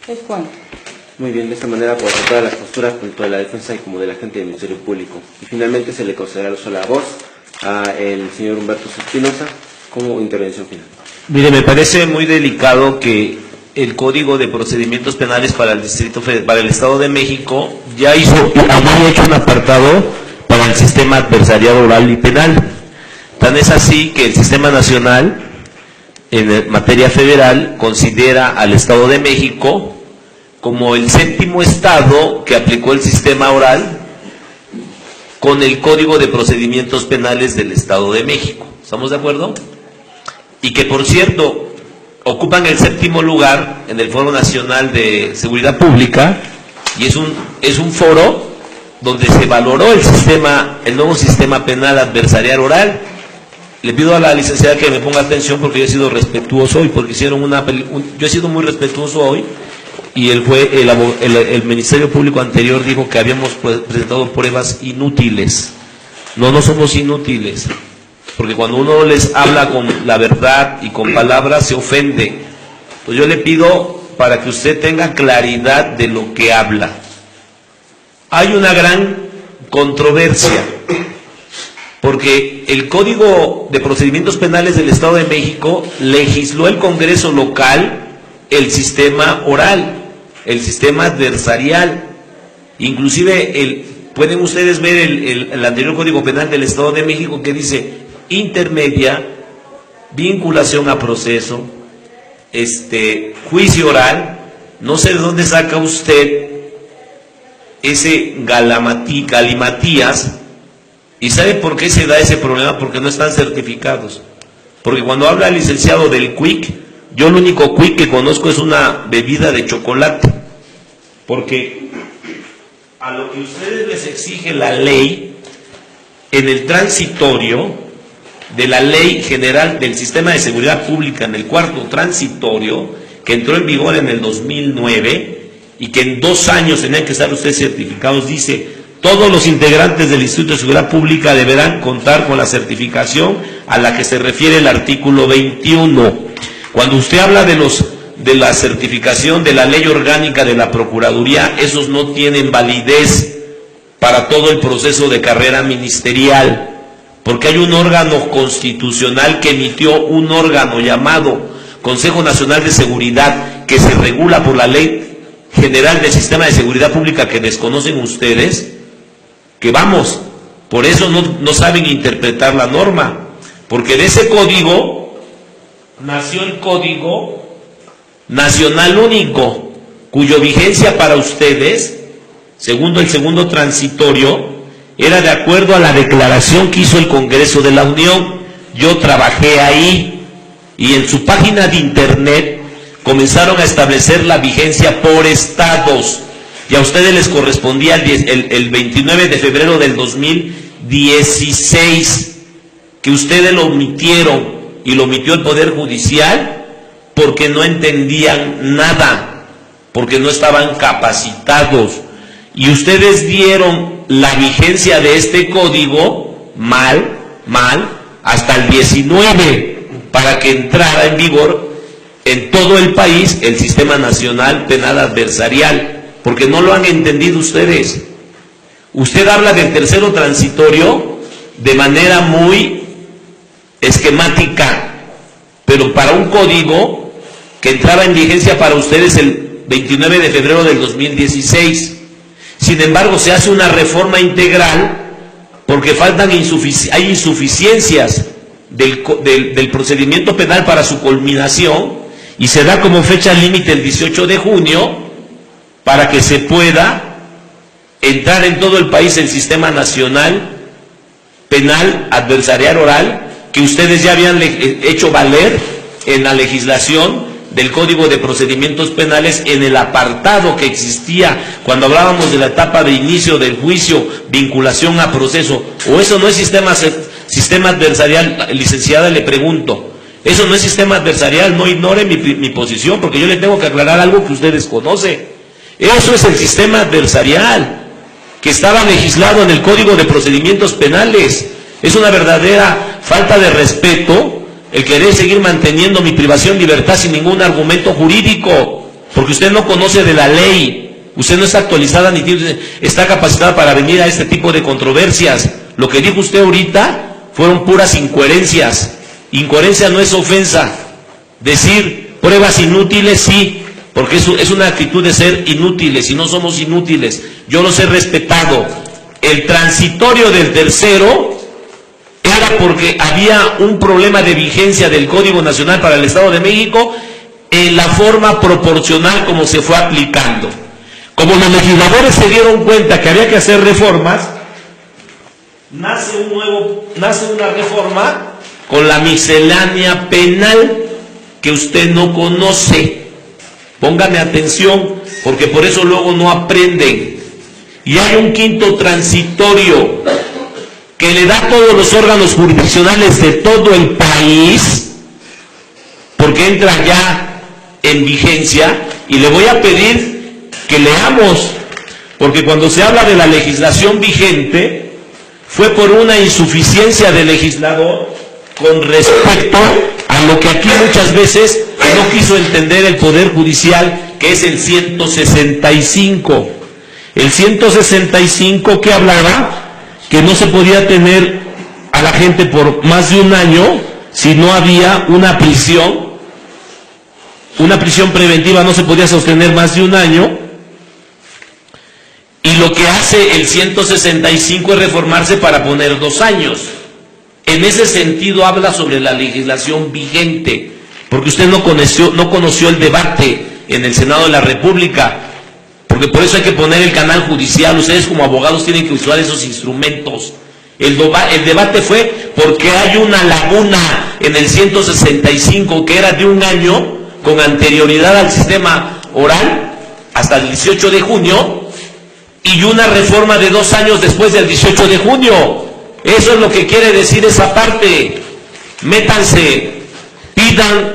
¿Es cuánto? Muy bien, de esta manera por todas las posturas, tanto de la defensa y como del agente del Ministerio Público. Y finalmente se le concederá el uso de la voz al señor Humberto Espinosa como intervención final. Mire, me parece muy delicado que el Código de Procedimientos Penales para el Estado de México ya había hecho un apartado para el sistema adversarial oral y penal. Tan es así que el Sistema Nacional, en materia federal, considera al Estado de México como el séptimo estado que aplicó el sistema oral con el Código de Procedimientos Penales del Estado de México. ¿Estamos de acuerdo? Y que, por cierto, ocupan el séptimo lugar en el Foro Nacional de Seguridad Pública, y es un foro donde se valoró el nuevo sistema penal adversarial oral. Le pido a la licenciada que me ponga atención porque yo he sido respetuoso hoy, porque hicieron yo he sido muy respetuoso hoy, y el Ministerio Público anterior dijo que habíamos presentado pruebas inútiles. No somos inútiles, porque cuando uno les habla con la verdad y con palabras se ofende. Pues yo le pido para que usted tenga claridad de lo que habla. Hay una gran controversia, porque el Código de Procedimientos Penales del Estado de México legisló el Congreso local el sistema oral, el sistema adversarial. Inclusive pueden ustedes ver el anterior Código Penal del Estado de México que dice intermedia, vinculación a proceso, juicio oral. No sé de dónde saca usted ese galimatías. ¿Y sabe por qué se da ese problema? Porque no están certificados. Porque cuando habla el licenciado del quick, yo el único quick que conozco es una bebida de chocolate. Porque a lo que ustedes les exige la ley, en el transitorio de la Ley General del Sistema de Seguridad Pública, en el cuarto transitorio, que entró en vigor en el 2009, y que en 2 años tenían que estar ustedes certificados, dice: todos los integrantes del Instituto de Seguridad Pública deberán contar con la certificación a la que se refiere el artículo 21. Cuando usted habla de la certificación de la Ley Orgánica de la Procuraduría, esos no tienen validez para todo el proceso de carrera ministerial, porque hay un órgano constitucional que emitió un órgano llamado Consejo Nacional de Seguridad, que se regula por la Ley General del Sistema de Seguridad Pública, que desconocen ustedes, que por eso no saben interpretar la norma, porque de ese código nació el Código Nacional Único, cuya vigencia para ustedes, según el segundo transitorio, era de acuerdo a la declaración que hizo el Congreso de la Unión. Yo trabajé ahí, y en su página de internet comenzaron a establecer la vigencia por estados, y a ustedes les correspondía el 29 de febrero del 2016, que ustedes lo omitieron, y lo omitió el Poder Judicial porque no entendían nada, porque no estaban capacitados, y ustedes dieron la vigencia de este código mal, hasta el 19, para que entrara en vigor en todo el país el Sistema Nacional Penal Adversarial, porque no lo han entendido ustedes. Usted habla del tercero transitorio de manera muy esquemática, pero para un código que entraba en vigencia para ustedes el 29 de febrero del 2016. Sin embargo, se hace una reforma integral porque hay insuficiencias del procedimiento penal para su culminación, y se da como fecha límite el 18 de junio para que se pueda entrar en todo el país el Sistema Nacional Penal Adversarial Oral, que ustedes ya habían hecho valer en la legislación del Código de Procedimientos Penales, en el apartado que existía cuando hablábamos de la etapa de inicio del juicio, vinculación a proceso. ¿O eso no es sistema adversarial? Licenciada, le pregunto, ¿eso no es sistema adversarial? No ignore mi posición, porque yo le tengo que aclarar algo que usted desconoce. Eso es el sistema adversarial que estaba legislado en el Código de Procedimientos Penales. Es una verdadera falta de respeto el querer seguir manteniendo mi privación de libertad sin ningún argumento jurídico. porque usted no conoce de la ley. Usted no está actualizada ni está capacitada para venir a este tipo de controversias. Lo que dijo usted ahorita fueron puras incoherencias. Incoherencia no es ofensa. Decir pruebas inútiles, sí, porque eso es una actitud de ser inútiles, y no somos inútiles. Yo los he respetado. El transitorio del tercero era porque había un problema de vigencia del Código Nacional para el Estado de México en la forma proporcional como se fue aplicando. Como los legisladores se dieron cuenta que había que hacer reformas, nace una reforma con la miscelánea penal que usted no conoce. Póngame atención, porque por eso luego no aprenden. Y hay un quinto transitorio que le da a todos los órganos jurisdiccionales de todo el país, porque entra ya en vigencia, y le voy a pedir que leamos, porque cuando se habla de la legislación vigente, fue por una insuficiencia del legislador con respecto a lo que aquí muchas veces no quiso entender el Poder Judicial, que es el 165. El 165 que hablaba que no se podía tener a la gente por más de un año si no había una prisión preventiva, no se podía sostener más de un año. Y lo que hace el 165 es reformarse para poner 2 años. En ese sentido habla sobre la legislación vigente, porque usted no conoció el debate en el Senado de la República, porque por eso hay que poner el canal judicial. Ustedes como abogados tienen que usar esos instrumentos. El debate fue porque hay una laguna en el 165 que era de un año con anterioridad al sistema oral hasta el 18 de junio, y una reforma de 2 años después del 18 de junio. Eso es lo que quiere decir esa parte. Métanse, pidan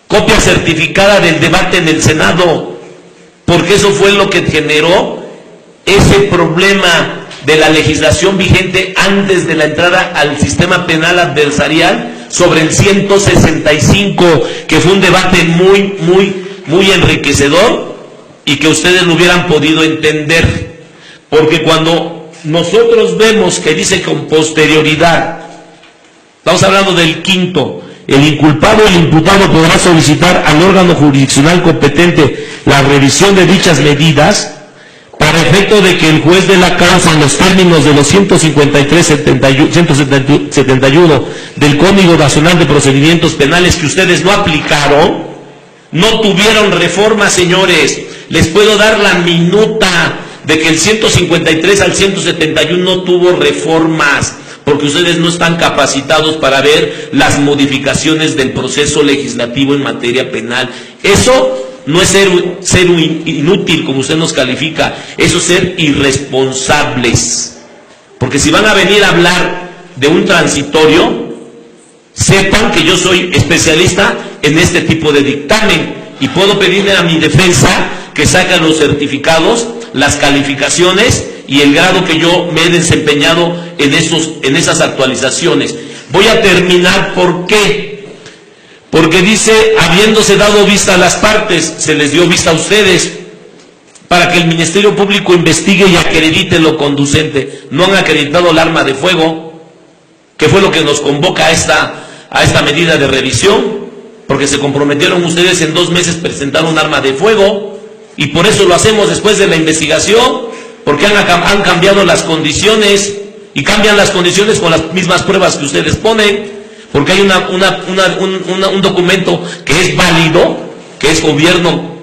copia certificada del debate en el Senado, porque eso fue lo que generó ese problema de la legislación vigente antes de la entrada al sistema penal adversarial sobre el 165, que fue un debate muy enriquecedor, y que ustedes lo hubieran podido entender, porque cuando nosotros vemos que dice con posterioridad, estamos hablando del quinto, el inculpado o el imputado podrá solicitar al órgano jurisdiccional competente la revisión de dichas medidas para efecto de que el juez de la causa, en los términos de los 171 del Código Nacional de Procedimientos Penales, que ustedes no aplicaron, no tuvieron reforma, señores. Les puedo dar la minuta de que el 153 al 171 no tuvo reformas, porque ustedes no están capacitados para ver las modificaciones del proceso legislativo en materia penal. Eso no es ser inútil, como usted nos califica, eso es ser irresponsables. Porque si van a venir a hablar de un transitorio, sepan que yo soy especialista en este tipo de dictamen, y puedo pedirle a mi defensa que saque los certificados, las calificaciones y el grado que yo me he desempeñado en esas actualizaciones. Voy a terminar. ¿Por qué? Porque dice, habiéndose dado vista a las partes, se les dio vista a ustedes para que el Ministerio Público investigue y acredite lo conducente. No han acreditado el arma de fuego, que fue lo que nos convoca a esta medida de revisión, porque se comprometieron ustedes en 2 meses presentar un arma de fuego, y por eso lo hacemos después de la investigación, porque han cambiado las condiciones, y cambian las condiciones con las mismas pruebas que ustedes ponen, porque hay un documento que es válido, que es gobierno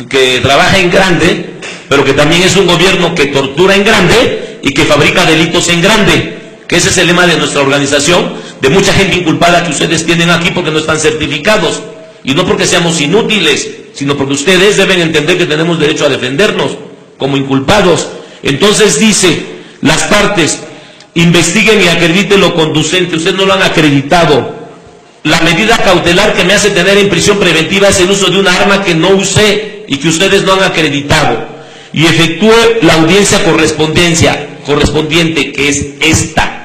que trabaja en grande, pero que también es un gobierno que tortura en grande y que fabrica delitos en grande, que ese es el lema de nuestra organización, de mucha gente inculpada que ustedes tienen aquí porque no están certificados, y no porque seamos inútiles, sino porque ustedes deben entender que tenemos derecho a defendernos como inculpados. Entonces dice, las partes investiguen y acrediten lo conducente. Ustedes no lo han acreditado. La medida cautelar que me hace tener en prisión preventiva es el uso de un arma que no usé y que ustedes no han acreditado, y efectúe la audiencia correspondiente, que es esta.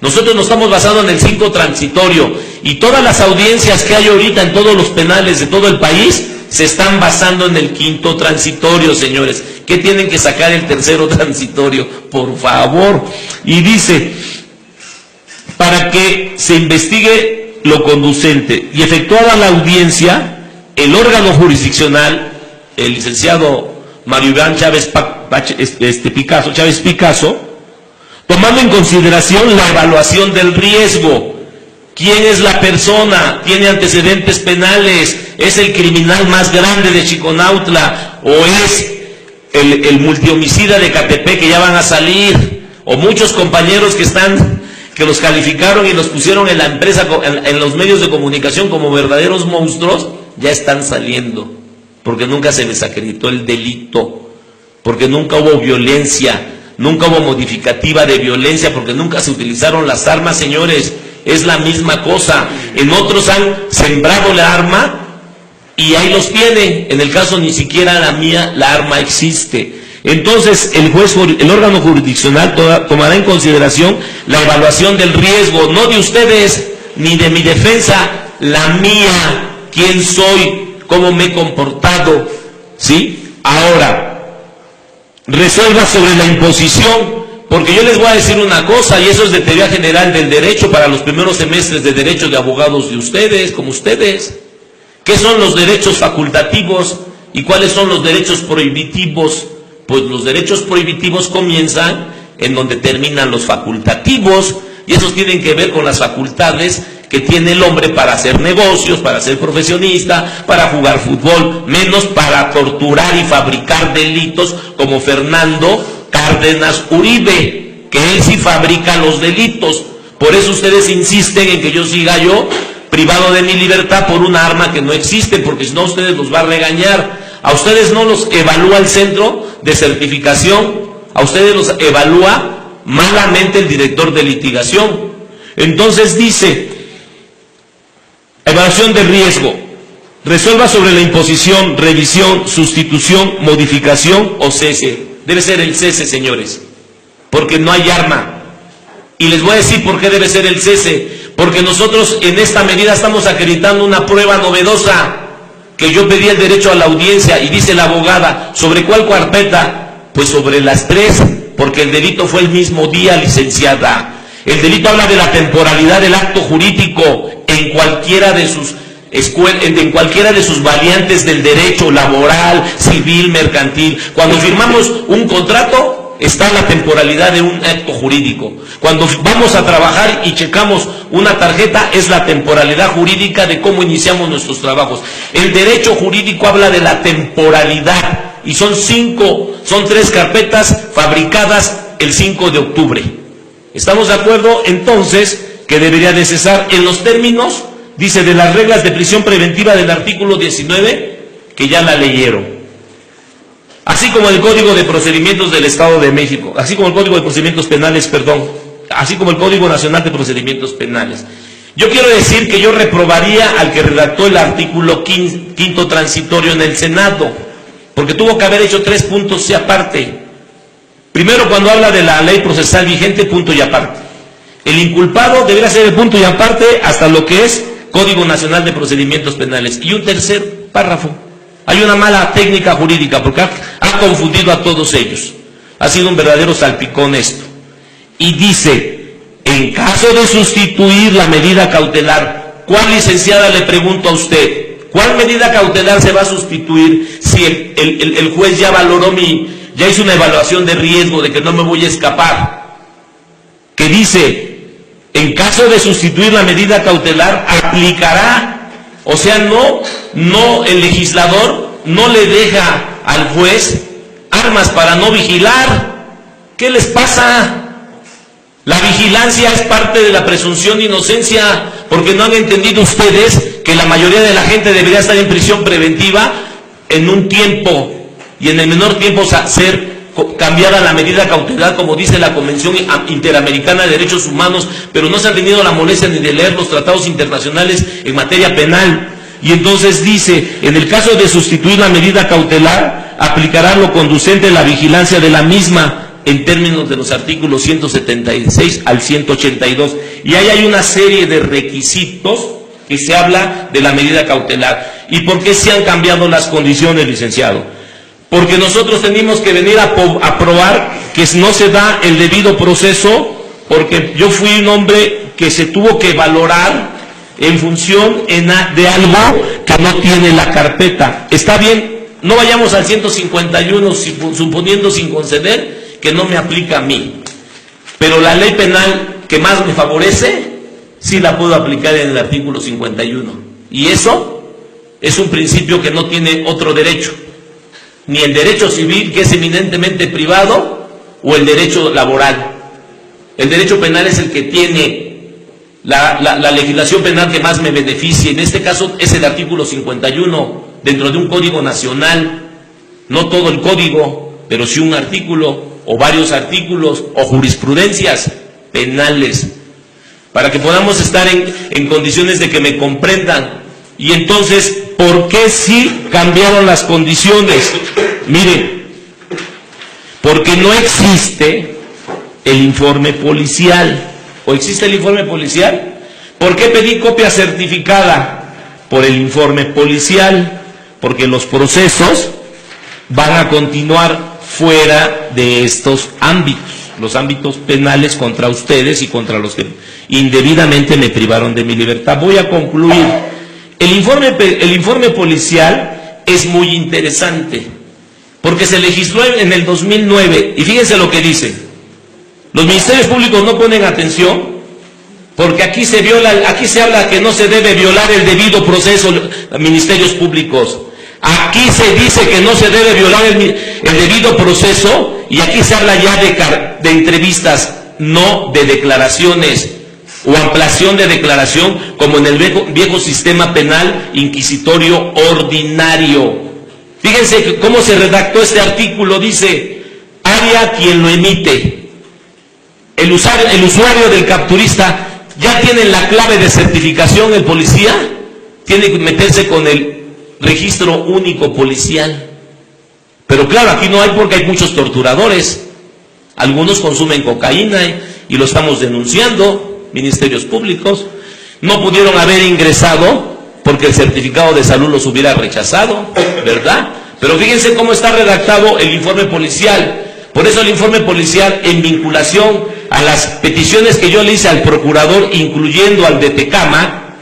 Nosotros nos estamos basando en el 5 transitorio, Y todas las audiencias que hay ahorita en todos los penales de todo el país se están basando en el quinto transitorio, señores. ¿Qué tienen que sacar el tercero transitorio? Por favor. Y dice, para que se investigue lo conducente y efectuada la audiencia, el órgano jurisdiccional, el licenciado Mario Iván Chávez Picasso, tomando en consideración la evaluación del riesgo. ¿Quién es la persona? ¿Tiene antecedentes penales? ¿Es el criminal más grande de Chiconautla? ¿O es el multihomicida de Catepec que ya van a salir? ¿O muchos compañeros que los calificaron y los pusieron en la empresa, en los medios de comunicación como verdaderos monstruos, ya están saliendo? Porque nunca se les acreditó el delito, porque nunca hubo violencia, nunca hubo modificativa de violencia, porque nunca se utilizaron las armas, señores. Es la misma cosa. En otros han sembrado la arma y ahí los tienen. En el caso ni siquiera la mía, la arma existe. Entonces el órgano jurisdiccional tomará en consideración la evaluación del riesgo, no de ustedes ni de mi defensa, la mía, quién soy, cómo me he comportado, ¿sí? Ahora, resuelva sobre la imposición. Porque yo les voy a decir una cosa, y eso es de teoría general del derecho para los primeros semestres de derecho de abogados de ustedes, como ustedes. ¿Qué son los derechos facultativos y cuáles son los derechos prohibitivos? Pues los derechos prohibitivos comienzan en donde terminan los facultativos, y esos tienen que ver con las facultades que tiene el hombre para hacer negocios, para ser profesionista, para jugar fútbol, menos para torturar y fabricar delitos como Fernando Cárdenas Uribe, que él sí fabrica los delitos. Por eso ustedes insisten en que yo siga privado de mi libertad por una arma que no existe, porque si no ustedes los va a regañar. A ustedes no los evalúa el centro de certificación, a ustedes los evalúa malamente el director de litigación. Entonces dice, evaluación de riesgo, resuelva sobre la imposición, revisión, sustitución, modificación o cese. Debe ser el cese, señores, porque no hay arma. Y les voy a decir por qué debe ser el cese. Porque nosotros en esta medida estamos acreditando una prueba novedosa, que yo pedí el derecho a la audiencia, y dice la abogada, ¿sobre cuál carpeta? Pues sobre las tres, porque el delito fue el mismo día, licenciada. El delito habla de la temporalidad del acto jurídico en cualquiera de sus en cualquiera de sus variantes del derecho laboral, civil, mercantil. Cuando firmamos un contrato, está la temporalidad de un acto jurídico. Cuando vamos a trabajar y checamos una tarjeta, es la temporalidad jurídica de cómo iniciamos nuestros trabajos. El derecho jurídico habla de la temporalidad, y son tres carpetas fabricadas el 5 de octubre. ¿Estamos de acuerdo? Entonces, que debería de cesar en los términos, dice, de las reglas de prisión preventiva del artículo 19, que ya la leyeron. Así como el Código de Procedimientos del Estado de México, así como el Código de Procedimientos Penales, así como el Código Nacional de Procedimientos Penales. Yo quiero decir que yo reprobaría al que redactó el artículo quinto transitorio en el Senado, porque tuvo que haber hecho 3 puntos y aparte. Primero, cuando habla de la ley procesal vigente, punto y aparte. El inculpado debería ser el punto y aparte hasta lo que es Código Nacional de Procedimientos Penales. Y un tercer párrafo. Hay una mala técnica jurídica porque ha confundido a todos ellos. Ha sido un verdadero salpicón esto. Y dice, en caso de sustituir la medida cautelar, ¿cuál, licenciada, le pregunto a usted? ¿Cuál medida cautelar se va a sustituir si el juez ya valoró ya hizo una evaluación de riesgo de que no me voy a escapar? Que dice, en caso de sustituir la medida cautelar, aplicará. O sea, no, el legislador no le deja al juez armas para no vigilar. ¿Qué les pasa? La vigilancia es parte de la presunción de inocencia, porque no han entendido ustedes que la mayoría de la gente debería estar en prisión preventiva en un tiempo, y en el menor tiempo ser cambiada la medida cautelar, como dice la Convención Interamericana de Derechos Humanos, pero no se han tenido la molestia ni de leer los tratados internacionales en materia penal. Y entonces dice, en el caso de sustituir la medida cautelar, aplicará lo conducente a la vigilancia de la misma, en términos de los artículos 176 al 182. Y ahí hay una serie de requisitos que se habla de la medida cautelar. ¿Y por qué se han cambiado las condiciones, licenciado? Porque nosotros tenemos que venir a probar que no se da el debido proceso, porque yo fui un hombre que se tuvo que valorar en función de algo que no tiene la carpeta. Está bien, no vayamos al 151 suponiendo sin conceder que no me aplica a mí, pero la ley penal que más me favorece sí la puedo aplicar en el artículo 51, y eso es un principio que no tiene otro derecho, ni el derecho civil, que es eminentemente privado, o el derecho laboral. El derecho penal es el que tiene la legislación penal que más me beneficia. En este caso es el artículo 51 dentro de un código nacional, no todo el código, pero sí un artículo o varios artículos o jurisprudencias penales, para que podamos estar en condiciones de que me comprendan. Y entonces, ¿por qué sí cambiaron las condiciones? Miren, porque no existe el informe policial. ¿O existe el informe policial? ¿Por qué pedí copia certificada? Por el informe policial, porque los procesos van a continuar fuera de estos ámbitos, los ámbitos penales contra ustedes y contra los que indebidamente me privaron de mi libertad. Voy a concluir. El informe policial es muy interesante, porque se legisló en el 2009, y fíjense lo que dice. Los ministerios públicos no ponen atención, porque aquí se habla que no se debe violar el debido proceso a ministerios públicos. Aquí se dice que no se debe violar el debido proceso, y aquí se habla ya de entrevistas, no de declaraciones o ampliación de declaración, como en el viejo sistema penal inquisitorio ordinario. Fíjense cómo se redactó este artículo. Dice: haría quien lo emite. El usuario del capturista ya tiene la clave de certificación. El policía tiene que meterse con el registro único policial. Pero claro, aquí no hay, porque hay muchos torturadores. Algunos consumen cocaína y lo estamos denunciando. Ministerios públicos no pudieron haber ingresado porque el certificado de salud los hubiera rechazado, ¿verdad? Pero fíjense cómo está redactado el informe policial. Por eso el informe policial, en vinculación a las peticiones que yo le hice al procurador, incluyendo al de Tecama,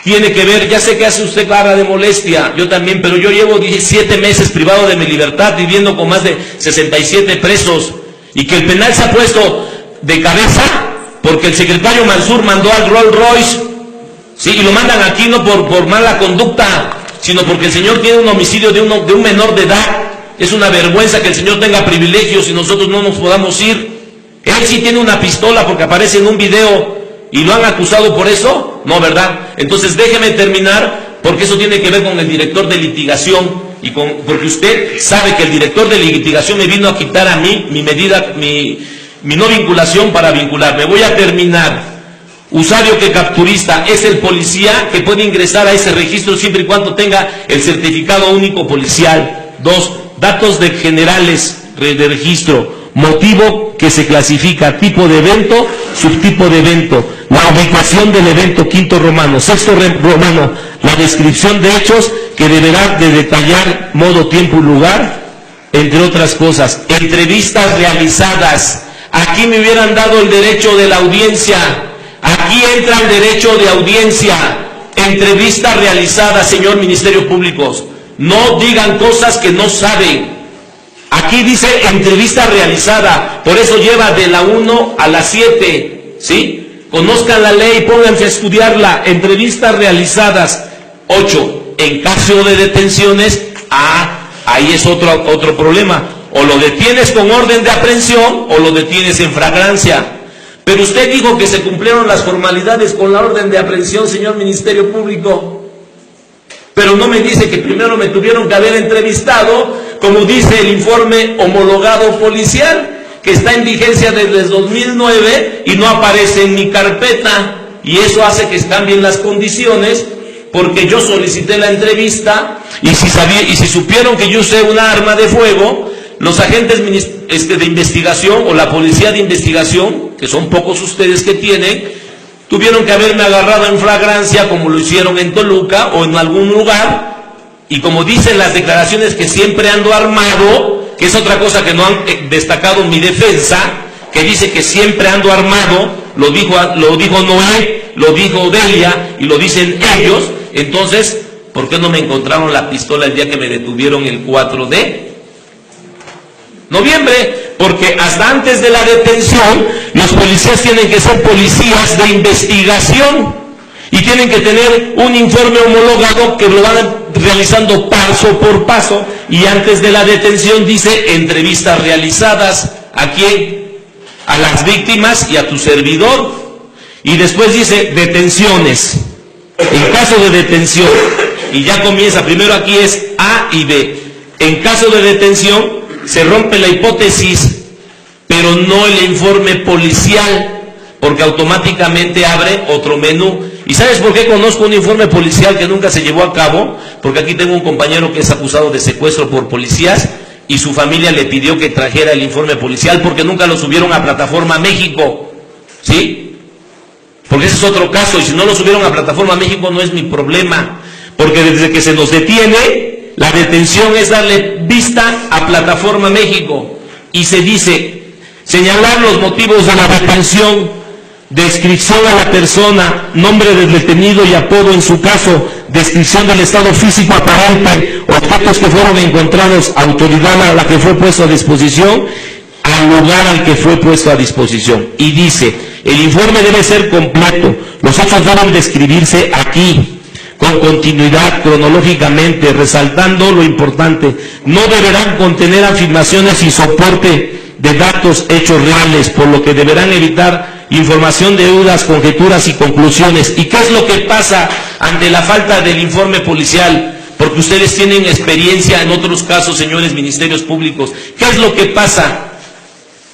tiene que ver. Ya sé que hace usted cara de molestia, yo también, pero yo llevo 17 meses privado de mi libertad, viviendo con más de 67 presos, y que el penal se ha puesto de cabeza porque el secretario Mansur mandó al Rolls Royce, sí, y lo mandan aquí no por mala conducta, sino porque el señor tiene un homicidio de un menor de edad. Es una vergüenza que el señor tenga privilegios y nosotros no nos podamos ir. Él sí tiene una pistola porque aparece en un video, y lo han acusado por eso, ¿no, verdad? Entonces déjeme terminar, porque eso tiene que ver con el director de litigación, porque usted sabe que el director de litigación me vino a quitar a mí mi no vinculación para vincularme. Voy a terminar. Usuario que capturista es el policía que puede ingresar a ese registro siempre y cuando tenga el certificado único policial. 2. Datos generales de registro. Motivo que se clasifica: tipo de evento, subtipo de evento, la ubicación del evento, quinto romano, sexto romano, la descripción de hechos que deberá de detallar modo, tiempo y lugar, entre otras cosas. Entrevistas realizadas. Aquí me hubieran dado el derecho de la audiencia. Aquí entra el derecho de audiencia. Entrevistas realizadas, señor Ministerio Públicos. No digan cosas que no saben. Aquí dice entrevista realizada, por eso lleva de la 1 a la 7, ¿sí? Conozcan la ley, pónganse a estudiarla. Entrevistas realizadas. 8. En caso de detenciones, ahí es otro problema. O lo detienes con orden de aprehensión o lo detienes en flagrancia. Pero usted dijo que se cumplieron las formalidades con la orden de aprehensión, señor Ministerio Público. Pero no me dice que primero me tuvieron que haber entrevistado, como dice el informe homologado policial, que está en vigencia desde 2009 y no aparece en mi carpeta. Y eso hace que cambien las condiciones, porque yo solicité la entrevista, y si supieron que yo usé una arma de fuego, los agentes de investigación o la policía de investigación, que son pocos ustedes que tienen, Tuvieron que haberme agarrado en flagrancia como lo hicieron en Toluca o en algún lugar, y como dicen las declaraciones que siempre ando armado, que es otra cosa que no han destacado en mi defensa, que dice que siempre ando armado, lo dijo Noé, lo dijo Delia y lo dicen ellos. Entonces, ¿por qué no me encontraron la pistola el día que me detuvieron el 4 de noviembre? Porque hasta antes de la detención, los policías tienen que ser policías de investigación y tienen que tener un informe homologado que lo van realizando paso por paso, y antes de la detención dice entrevistas realizadas. ¿A quién? A las víctimas y a tu servidor. Y después dice detenciones. En caso de detención, y ya comienza, primero aquí es A y B. En caso de detención, se rompe la hipótesis, pero no el informe policial, porque automáticamente abre otro menú. ¿Y sabes por qué conozco un informe policial que nunca se llevó a cabo? Porque aquí tengo un compañero que es acusado de secuestro por policías, y su familia le pidió que trajera el informe policial porque nunca lo subieron a Plataforma México, ¿sí? Porque ese es otro caso, y si no lo subieron a Plataforma México no es mi problema, porque desde que se nos detiene, la detención es darle vista a Plataforma México, y se dice, señalar los motivos de la detención, descripción a la persona, nombre del detenido y apodo en su caso, descripción del estado físico aparente, objetos que fueron encontrados, autoridad a la que fue puesto a disposición, al lugar al que fue puesto a disposición. Y dice, el informe debe ser completo, los hechos deben describirse aquí, con continuidad, cronológicamente, resaltando lo importante. No deberán contener afirmaciones y soporte de datos, hechos reales, por lo que deberán evitar información de dudas, conjeturas y conclusiones. ¿Y qué es lo que pasa ante la falta del informe policial? Porque ustedes tienen experiencia en otros casos, señores ministerios públicos. ¿Qué es lo que pasa?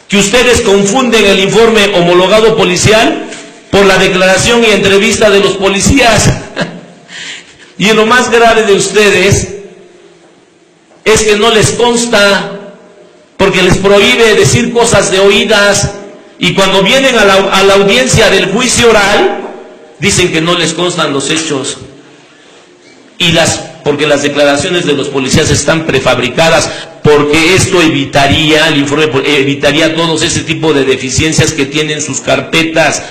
Que ustedes confunden el informe homologado policial por la declaración y entrevista de los policías. Y lo más grave de ustedes es que no les consta, porque les prohíbe decir cosas de oídas, y cuando vienen a la audiencia del juicio oral, dicen que no les constan los hechos, porque las declaraciones de los policías están prefabricadas, porque esto evitaría, el informe evitaría todos ese tipo de deficiencias que tienen sus carpetas.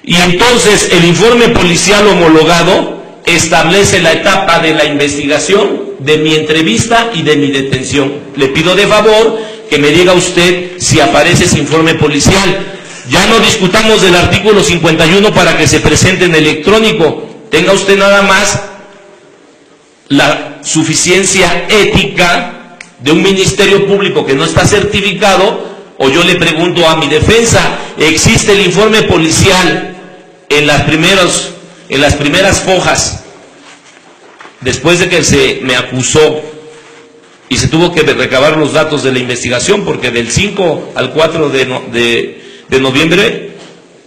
Y entonces el informe policial homologado establece la etapa de la investigación, de mi entrevista y de mi detención. Le pido de favor que me diga usted si aparece ese informe policial. Ya no discutamos del artículo 51 para que se presente en electrónico. Tenga usted nada más la suficiencia ética de un ministerio público que no está certificado, o yo le pregunto a mi defensa, ¿existe el informe policial en las primeras fojas, después de que se me acusó y se tuvo que recabar los datos de la investigación, porque del 5 al 4 de noviembre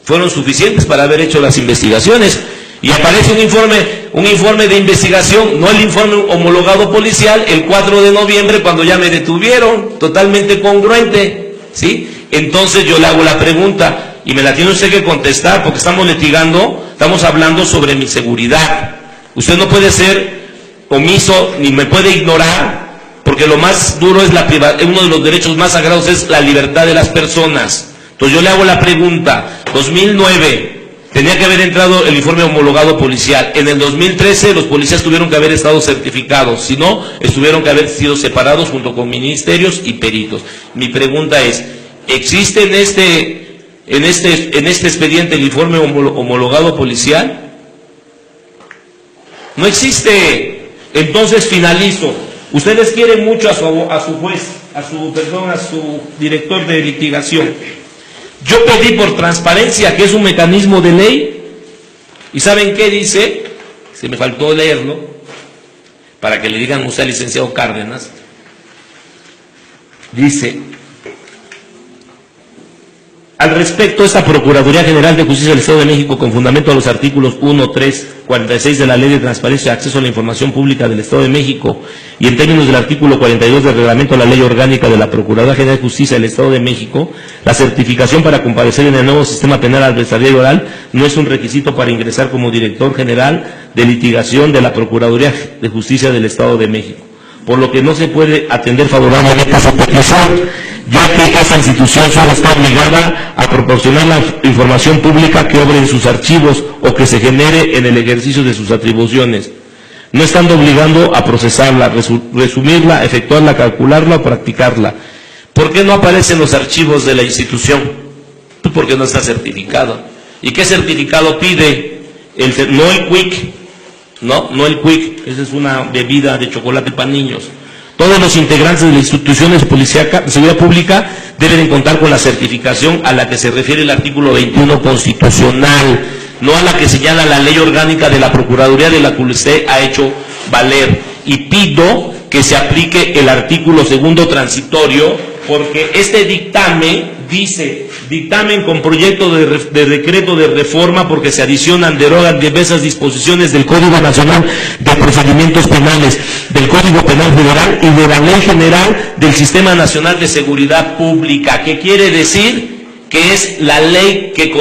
fueron suficientes para haber hecho las investigaciones? Y aparece un informe de investigación, no el informe homologado policial, el 4 de noviembre, cuando ya me detuvieron, totalmente congruente, ¿sí? Entonces yo le hago la pregunta, y me la tiene usted que contestar, porque estamos litigando, estamos hablando sobre mi seguridad. Usted no puede ser omiso, ni me puede ignorar, porque lo más duro es uno de los derechos más sagrados es la libertad de las personas. Entonces yo le hago la pregunta, 2009, tenía que haber entrado el informe homologado policial. En el 2013 los policías tuvieron que haber estado certificados, si no, tuvieron que haber sido separados junto con ministerios y peritos. Mi pregunta es, ¿existe en este expediente el informe homologado policial? No existe. Entonces finalizo. Ustedes quieren mucho a su juez, a su director de litigación. Yo pedí por transparencia, que es un mecanismo de ley, y ¿saben qué dice? Se me faltó leerlo, para que le digan usted al licenciado Cárdenas. Dice, Al respecto, esta Procuraduría General de Justicia del Estado de México, con fundamento a los artículos 1, 3, 46 de la Ley de Transparencia y Acceso a la Información Pública del Estado de México y en términos del artículo 42 del Reglamento a la Ley Orgánica de la Procuraduría General de Justicia del Estado de México, la certificación para comparecer en el nuevo sistema penal adversarial oral no es un requisito para ingresar como director general de litigación de la Procuraduría de Justicia del Estado de México, por lo que no se puede atender favorablemente esta petición, ya que esta institución solo está obligada a proporcionar la información pública que obre en sus archivos o que se genere en el ejercicio de sus atribuciones, no estando obligando a procesarla, resumirla, efectuarla, calcularla o practicarla. ¿Por qué no aparecen los archivos de la institución? Pues porque no está certificado. ¿Y qué certificado pide? No el Quick, no el Quick, esa es una bebida de chocolate para niños. Todos los integrantes de las instituciones de seguridad pública deben contar con la certificación a la que se refiere el artículo 21 constitucional, no a la que señala la ley orgánica de la Procuraduría, de la que usted ha hecho valer. Y pido que se aplique el artículo 2 transitorio, porque este dictamen dice: dictamen con proyecto de decreto de reforma porque se adicionan, derogan diversas disposiciones del Código Nacional de Procedimientos Penales, del Código Penal Federal y de la Ley General del Sistema Nacional de Seguridad Pública, que quiere decir que es la ley que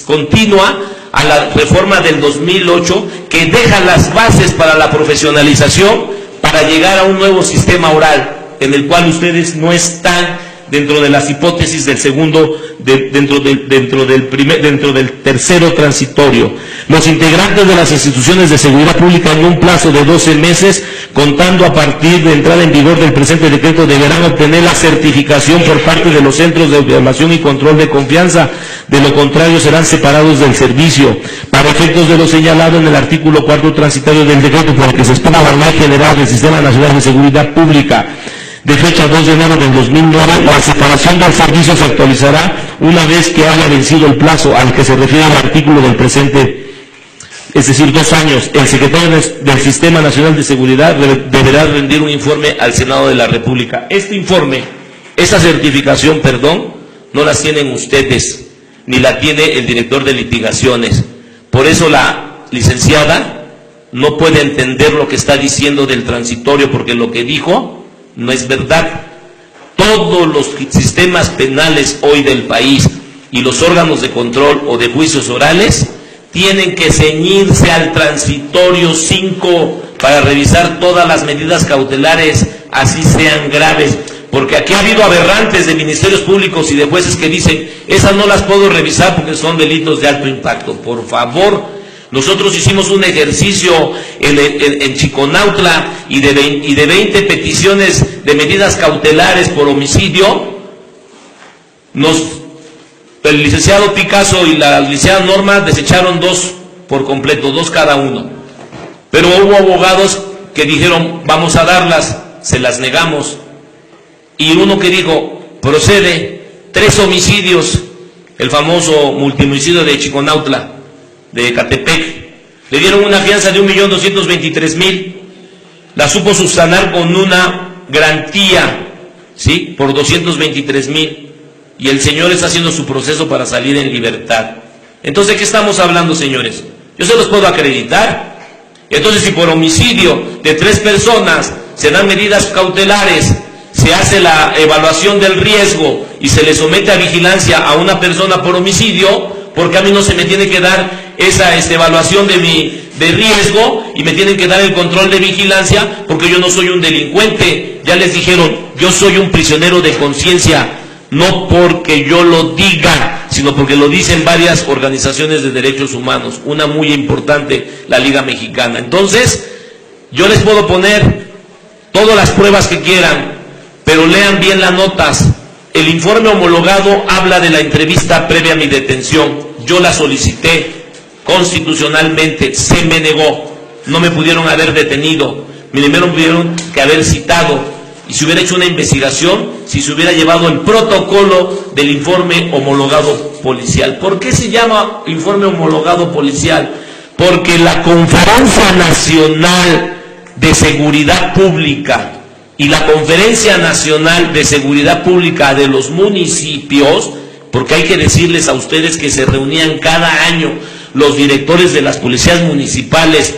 continúa a la reforma del 2008, que deja las bases para la profesionalización para llegar a un nuevo sistema oral, en el cual ustedes no están dentro de las hipótesis del segundo, dentro del tercero transitorio. Los integrantes de las instituciones de seguridad pública, en un plazo de 12 meses, contando a partir de entrada en vigor del presente decreto, deberán obtener la certificación por parte de los centros de evaluación y control de confianza. De lo contrario, serán separados del servicio. Para efectos de lo señalado en el artículo 4 transitorio del decreto, por el que se espera la Ley General del Sistema Nacional de Seguridad Pública, de fecha 2 de enero del 2009, la separación del servicio se actualizará una vez que haya vencido el plazo al que se refiere el artículo del presente, es decir, 2 años. El secretario del Sistema Nacional de Seguridad deberá rendir un informe al Senado de la República. Este informe, esa certificación, no las tienen ustedes, ni la tiene el director de litigaciones. Por eso la licenciada no puede entender lo que está diciendo del transitorio, porque lo que dijo no es verdad. Todos los sistemas penales hoy del país y los órganos de control o de juicios orales tienen que ceñirse al transitorio 5 para revisar todas las medidas cautelares, así sean graves, porque aquí ha habido aberrantes de ministerios públicos y de jueces que dicen: esas no las puedo revisar porque son delitos de alto impacto. Por favor, nosotros hicimos un ejercicio en Chiconautla y de 20 peticiones de medidas cautelares por homicidio, el licenciado Picasso y la licenciada Norma desecharon 2 por completo, 2 cada uno. Pero hubo abogados que dijeron: vamos a darlas, se las negamos. Y uno que dijo: procede, 3 homicidios, el famoso multihomicidio de Chiconautla, de Ecatepec, le dieron una fianza de 1.223.000, la supo subsanar con una garantía, ¿sí?, por 223.000, y el señor está haciendo su proceso para salir en libertad. Entonces, ¿de qué estamos hablando, señores? Yo se los puedo acreditar. Entonces, si por homicidio de 3 personas se dan medidas cautelares, se hace la evaluación del riesgo y se le somete a vigilancia a una persona por homicidio, porque a mí no se me tiene que dar esa evaluación de riesgo y me tienen que dar el control de vigilancia, porque yo no soy un delincuente? Ya les dijeron, yo soy un prisionero de conciencia, no porque yo lo diga, sino porque lo dicen varias organizaciones de derechos humanos, una muy importante, la Liga Mexicana. Entonces, yo les puedo poner todas las pruebas que quieran, pero lean bien las notas. El informe homologado habla de la entrevista previa a mi detención. Yo la solicité constitucionalmente, se me negó, no me pudieron haber detenido, me tuvieron que haber citado, y se hubiera hecho una investigación si se hubiera llevado el protocolo del informe homologado policial. ¿Por qué se llama informe homologado policial? Porque la Conferencia Nacional de Seguridad Pública y la Conferencia Nacional de Seguridad Pública de los municipios porque hay que decirles a ustedes que se reunían cada año los directores de las policías municipales,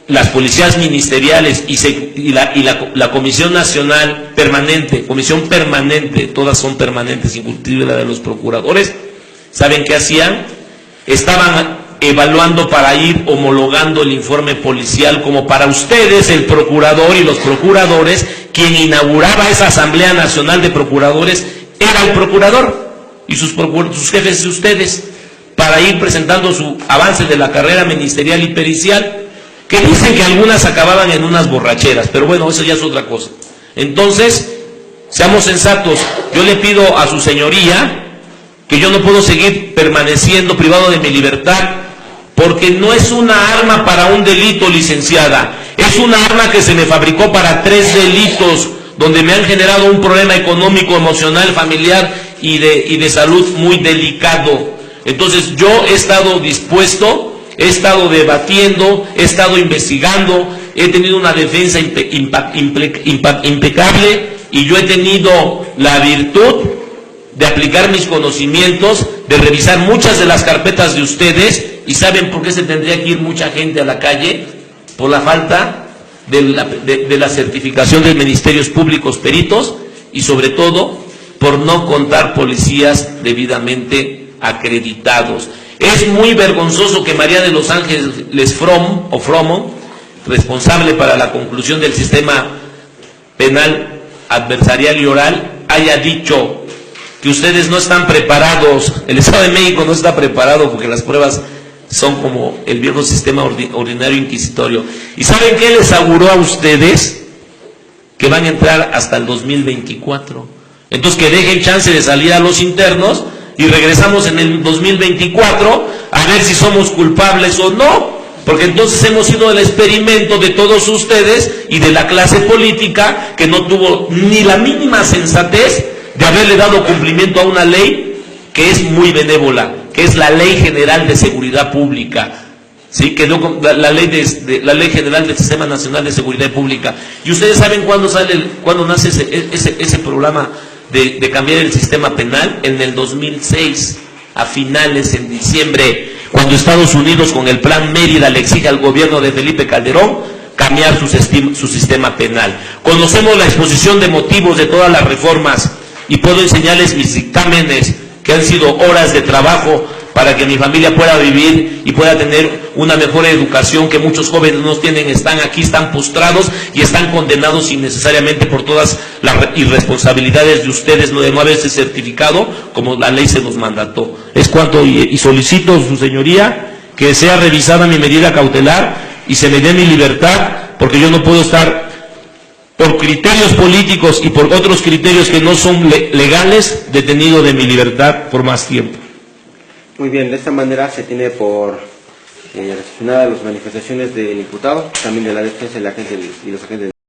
las policías ministeriales y la Comisión Nacional Permanente, Comisión Permanente, todas son permanentes, inclusive la de los procuradores. ¿Saben qué hacían? Estaban evaluando para ir homologando el informe policial, como para ustedes el procurador y los procuradores, quien inauguraba esa Asamblea Nacional de Procuradores era el procurador y sus jefes de ustedes, para ir presentando su avance de la carrera ministerial y pericial, que dicen que algunas acababan en unas borracheras, pero bueno, eso ya es otra cosa. Entonces, seamos sensatos. Yo le pido a su señoría que yo no puedo seguir permaneciendo privado de mi libertad, porque no es una arma para un delito, licenciada, es una arma que se me fabricó para 3 delitos, donde me han generado un problema económico, emocional, familiar y de salud muy delicado. Entonces yo he estado dispuesto, he estado debatiendo, he estado investigando, he tenido una defensa impecable, y yo he tenido la virtud de aplicar mis conocimientos, de revisar muchas de las carpetas de ustedes. ¿Y saben por qué se tendría que ir mucha gente a la calle? Por la falta de la certificación de ministerios públicos peritos, y sobre todo por no contar policías debidamente acreditados. Es muy vergonzoso que María de los Ángeles Fromo, responsable para la conclusión del sistema penal adversarial y oral, haya dicho que ustedes no están preparados, el Estado de México no está preparado porque las pruebas son como el viejo sistema ordinario inquisitorio. ¿Y saben qué les auguró a ustedes? Que van a entrar hasta el 2024. Entonces que dejen chance de salir a los internos y regresamos en el 2024 a ver si somos culpables o no, porque entonces hemos sido el experimento de todos ustedes y de la clase política que no tuvo ni la mínima sensatez de haberle dado cumplimiento a una ley que es muy benévola, que es la Ley General de Seguridad Pública, ¿sí? Que la ley general del Sistema Nacional de Seguridad Pública. Y ustedes saben cuándo nace ese programa de cambiar el sistema penal. En el 2006, a finales, en diciembre, cuando Estados Unidos con el Plan Mérida le exige al gobierno de Felipe Calderón cambiar su sistema penal. Conocemos la exposición de motivos de todas las reformas y puedo enseñarles mis dictámenes, que han sido horas de trabajo para que mi familia pueda vivir y pueda tener una mejor educación que muchos jóvenes no tienen. Están aquí, están postrados y están condenados innecesariamente por todas las irresponsabilidades de ustedes de no haberse certificado como la ley se nos mandató. Es cuanto, y solicito, su señoría, que sea revisada mi medida cautelar y se me dé mi libertad, porque yo no puedo estar por criterios políticos y por otros criterios que no son legales, detenido de mi libertad por más tiempo. Muy bien, de esta manera se tiene por resignadas las manifestaciones del imputado, también de la defensa y los agentes